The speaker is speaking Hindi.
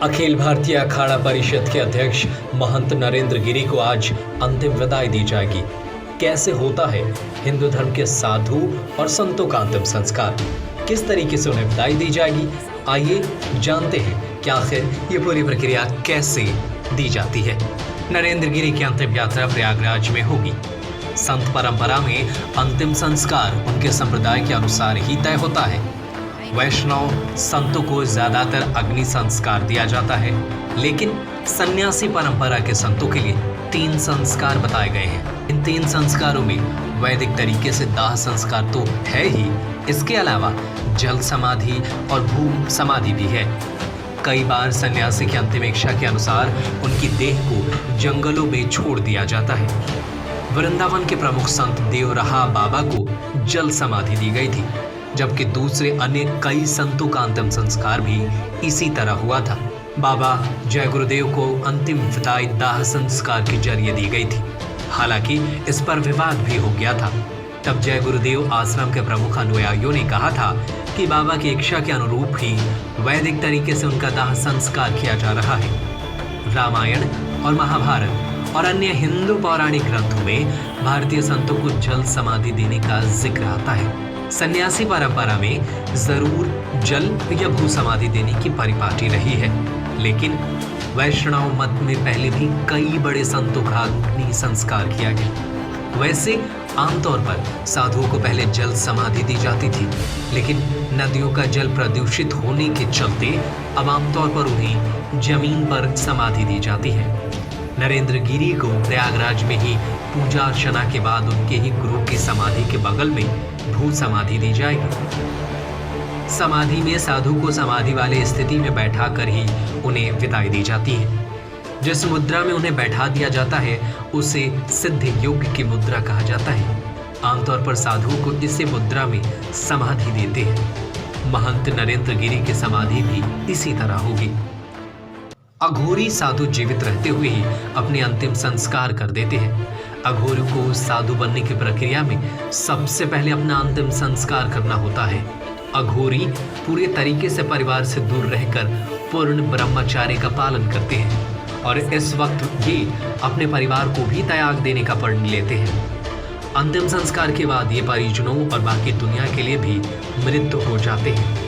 अखिल भारतीय अखाड़ा परिषद के अध्यक्ष महंत नरेंद्र गिरी को आज अंतिम विदाई दी जाएगी। कैसे होता है हिंदू धर्म के साधु और संतों का अंतिम संस्कार, किस तरीके से उन्हें विदाई दी जाएगी, आइए जानते हैं कि आखिर ये पूरी प्रक्रिया कैसे दी जाती है। नरेंद्र गिरी की अंतिम यात्रा प्रयागराज में होगी। संत परंपरा में अंतिम संस्कार उनके संप्रदाय के अनुसार ही तय होता है। वैष्णव संतों को ज्यादातर अग्नि संस्कार दिया जाता है, लेकिन सन्यासी परंपरा के संतों के लिए 3 संस्कार बताए गए हैं। इन 3 संस्कारों में वैदिक तरीके से दाह संस्कार तो है ही, इसके अलावा जल समाधि और भू समाधि भी है। कई बार सन्यासी की अंतिम इच्छा के अनुसार उनकी देह को जंगलों में छोड़ दिया जाता है। वृंदावन के प्रमुख संत देवराहा बाबा को जल समाधि दी गई थी, जबकि दूसरे अन्य कई संतों का अंतिम संस्कार भी इसी तरह हुआ था। बाबा जय गुरुदेव को अंतिम विदाई दाह संस्कार के जरिए दी गई थी। हालांकि इस पर विवाद भी हो गया था। तब जय गुरुदेव आश्रम के प्रमुख अनुयायियों ने कहा था कि बाबा की इच्छा के अनुरूप ही वैदिक तरीके से उनका दाह संस्कार किया जा रहा है। रामायण और महाभारत और अन्य हिंदू पौराणिक ग्रंथों में भारतीय संतों को जल समाधि देने का जिक्र आता है। सन्यासी परंपरा में जरूर जल या भू समाधि देने की परिपाटी रही है, लेकिन वैष्णव मत में पहले भी कई बड़े संतों का अग्नि संस्कार किया गया। वैसे आमतौर पर साधुओं को पहले जल समाधि दी जाती थी, लेकिन नदियों का जल प्रदूषित होने के चलते अब आमतौर पर उन्हें जमीन पर समाधि दी जाती है। नरेंद्र गिरी को प्रयागराज में ही पूजा अर्चना के बाद उनके ही गुरु की समाधि के बगल में भू समाधि दी जाएगी। समाधि में साधु को समाधि वाले स्थिति में बैठा कर ही उन्हें विदाई दी जाती है। जिस मुद्रा में उन्हें बैठा दिया जाता है उसे सिद्ध योग की मुद्रा कहा जाता है। आमतौर पर साधुओं को इसी मुद्रा में समाधि देते हैं। महंत नरेंद्र गिरी की समाधि भी इसी तरह होगी। अघोरी साधु जीवित रहते हुए ही अपने अंतिम संस्कार कर देते हैं। अघोरी को साधु बनने की प्रक्रिया में सबसे पहले अपना अंतिम संस्कार करना होता है। अघोरी पूरे तरीके से परिवार से दूर रहकर पूर्ण ब्रह्मचर्य का पालन करते हैं और इस वक्त ये अपने परिवार को भी त्याग देने का प्रण लेते हैं। अंतिम संस्कार के बाद ये परिजनों और बाकी दुनिया के लिए भी मृत हो जाते हैं।